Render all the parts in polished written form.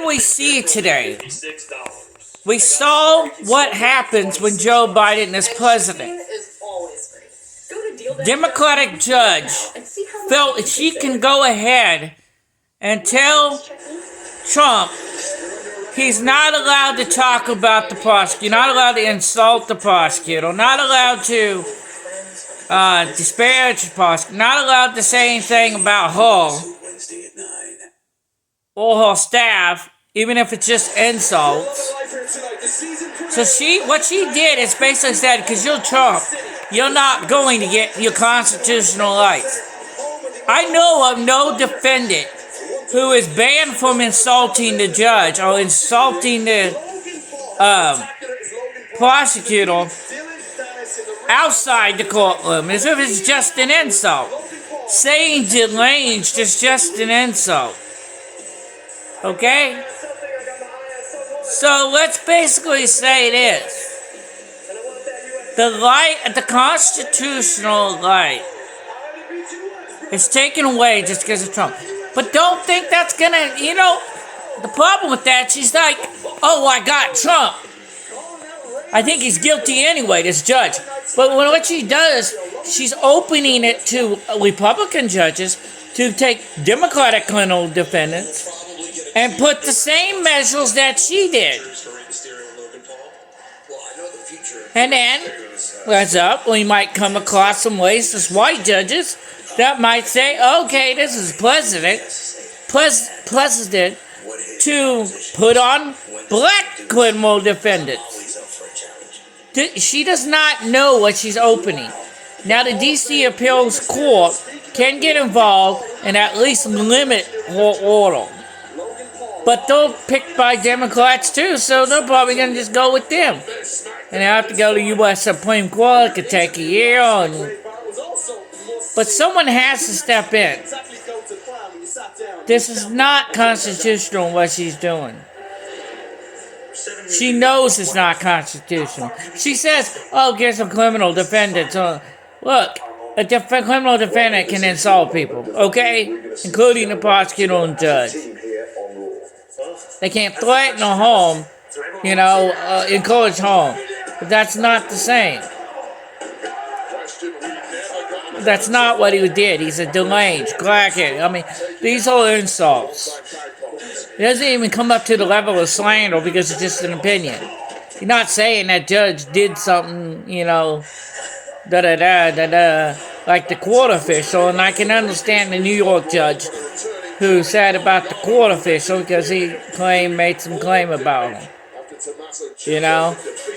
We see today. We saw what happens when Joe Biden is president. Democratic judge felt she can go ahead and tell Trump he's not allowed to talk about the prosecutor, not allowed to insult the prosecutor, not allowed to disparage the prosecutor, not allowed to say anything about her or her staff, even if it's just insults. So what she did is basically said, because you're Trump, you're not going to get your constitutional rights. I know of no defendant who is banned from insulting the judge or insulting the prosecutor outside the courtroom, as if it's just an insult. Saying deranged is just an insult. Okay? So let's basically say this. The constitutional right is taken away just because of Trump. But don't think that's gonna, the problem with that, she's like, oh, I got Trump. I think he's guilty anyway, this judge. But what she does, she's opening it to Republican judges to take Democratic criminal defendants and put the same measures that she did. And then, what's up? We might come across some racist white judges that might say, okay, this is precedent to put on black criminal defendants. She does not know what she's opening. Now, the D.C. Appeals Court can get involved and at least limit her order. But they're picked by Democrats too, so they're probably going to just go with them. And they have to go to U.S. Supreme Court. It could take a year. But someone has to step in. This is not constitutional what she's doing. She knows it's not constitutional. She says, oh, get some criminal defendants. Look, a criminal defendant can insult people, okay? Including the prosecutor and judge. They can't threaten or harm, encourage harm. But that's not the same. That's not what he did. He's a deranged, crackhead. I mean, these are insults. It doesn't even come up to the level of slander because it's just an opinion. You're not saying that judge did something, like the court official, and I can understand the New York judge who said about the court official because he made some claim about him.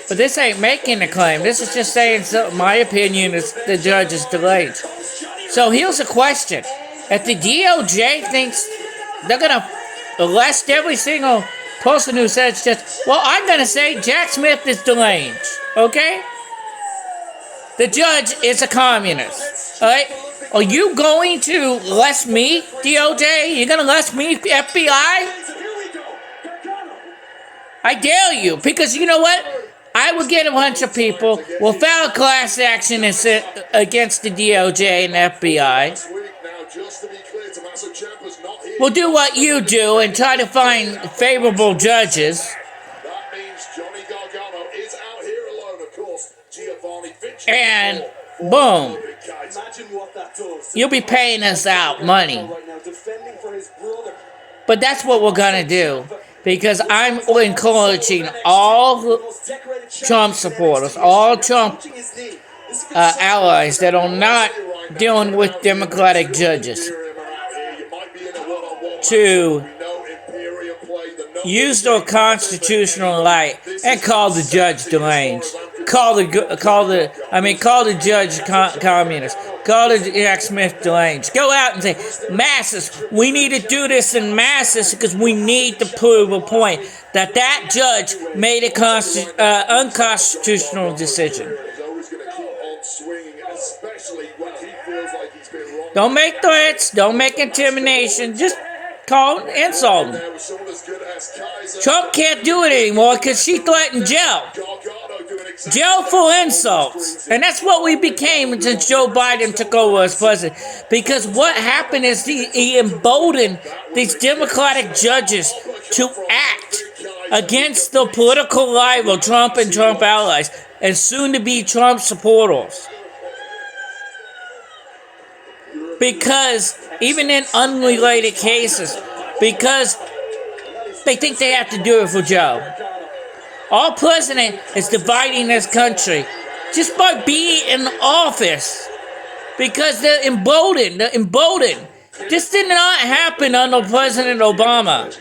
But this ain't making a claim. This is just saying, my opinion is the judge is delayed. So here's a question. If the DOJ thinks they're going to arrest every single person who says I'm going to say Jack Smith is delayed. Okay? The judge is a communist. Alright? Are you going to arrest me, DOJ? You're going to arrest me, FBI? I dare you, because you know what? I would get a bunch of people, we'll file a class action against the DOJ and FBI. We'll do what you do and try to find favorable judges. And boom. You'll be paying us out money. But that's what we're going to do. Because I'm encouraging all Trump supporters, all Trump allies that are not dealing with Democratic judges to use their constitutional right and call the judge deranged. Call the judge communist. Call the Jack Smith deranged. Go out and say, masses, we need to do this in masses because we need to prove a point that judge made a unconstitutional decision. Don't make threats. Don't make intimidation. Just insult him. Trump can't do it anymore because she threatened jail. Jail for insults. And that's what we became since Joe Biden took over as president. Because what happened is he emboldened these Democratic judges to act against the political rival Trump and Trump allies and soon to be Trump supporters. Because even in unrelated cases, because they think they have to do it for Joe. Our president is dividing this country just by being in office. Because they're emboldened. This did not happen under President Obama.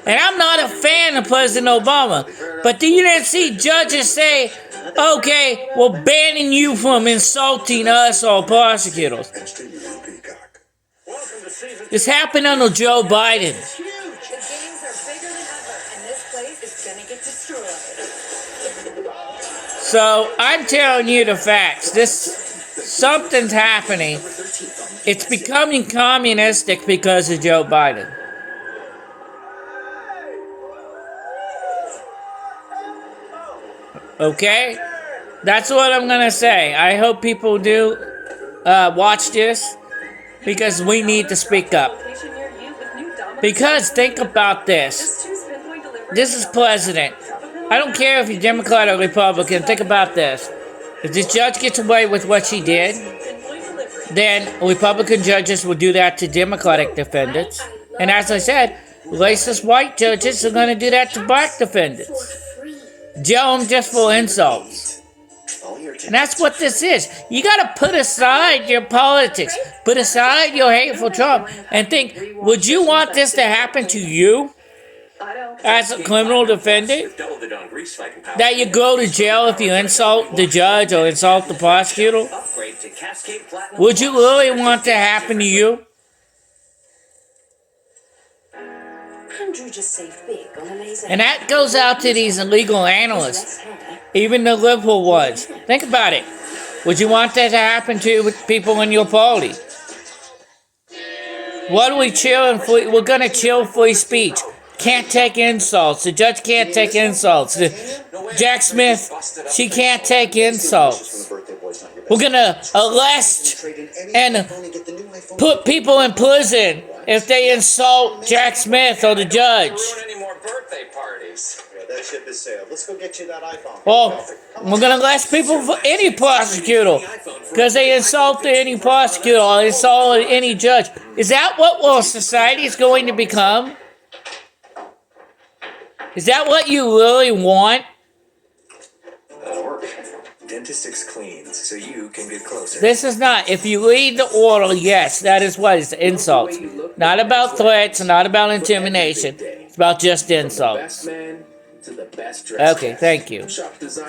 And I'm not a fan of President Obama. But you didn't see judges say, okay, we're banning you from insulting us or prosecutors. This happened under Joe Biden. The games are bigger than ever, and this place is gonna get destroyed. So I'm telling you the facts. Something's happening. It's becoming communistic because of Joe Biden. Okay? That's what I'm gonna say. I hope people do watch this because we need to speak up. Because think about this. This is president. I don't care if you're Democrat or Republican. Think about this. If this judge gets away with what she did, then Republican judges will do that to Democratic defendants. And as I said, racist white judges are going to do that to black defendants. Jail them just for insults. And that's what this is. You got to put aside your politics. Put aside your hateful Trump. And think, would you want this to happen to you? As a criminal defendant? That you go to jail if you insult the judge or insult the prosecutor? Would you really want to happen to you? And that goes out to these illegal analysts, even the liberal ones. Think about it. Would you want that to happen to people in your party? What are we chilling for? We're going to chill free speech. Can't take insults. The judge can't take insults. Jack Smith, she can't take insults. We're gonna arrest and put people in prison if they insult Jack Smith or the judge. Well, we're gonna arrest people for any prosecutor because they insulted any prosecutor or insulted any judge. Is that what our society is going to become? Is that what you really want? That'll work. Dentistics cleans, so you can get closer. This is not. If you read the order, yes, that is what it's insults. Not about threats, not about intimidation. It's about just insults. Okay, thank you.